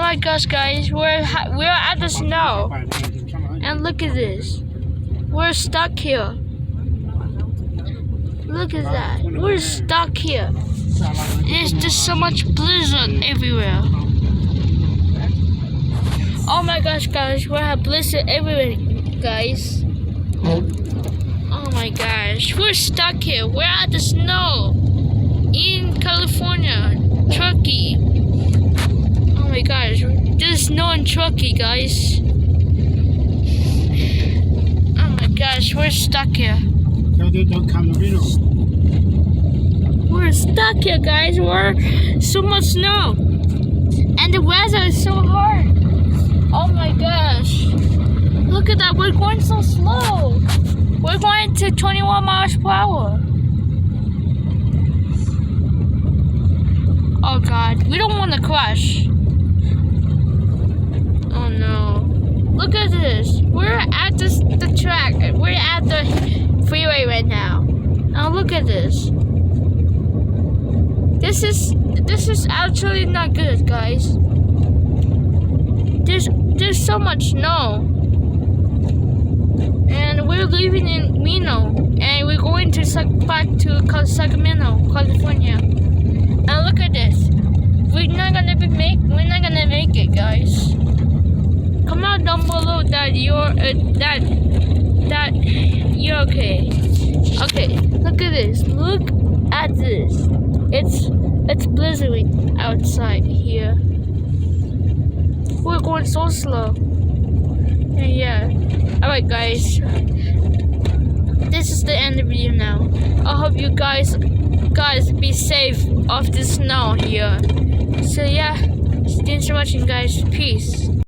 my gosh, guys, we're at the snow, and look at this. We're stuck here. Look at that. We're stuck here. There's just so much blizzard everywhere. Oh my gosh, guys, we have blizzard everywhere, guys. Oh my gosh, we're stuck here. We're at the snow in California, Truckee. Oh my gosh, there's snow in Truckee, guys. Oh my gosh, we're stuck here. We're stuck here, guys. We're so much snow, and the weather is so hard. Oh my gosh, look at that. We're going so slow. We're going to 21 miles per hour. Oh God, we don't want to crash. Oh no. Look at this. We're at the track. We're at the freeway right now. Now look at this. This is actually not good, guys. There's so much snow. And we're leaving in Reno, and we're going to back to Sacramento, California. Now look at this. We're not gonna make it, guys. Comment down below that you're okay. Okay, look at this. Look at this. It's blizzarding outside here. We're going so slow. Yeah. Alright, guys. This is the end of the video now. I hope you guys be safe off the snow here. So yeah, thanks for watching, guys. Peace.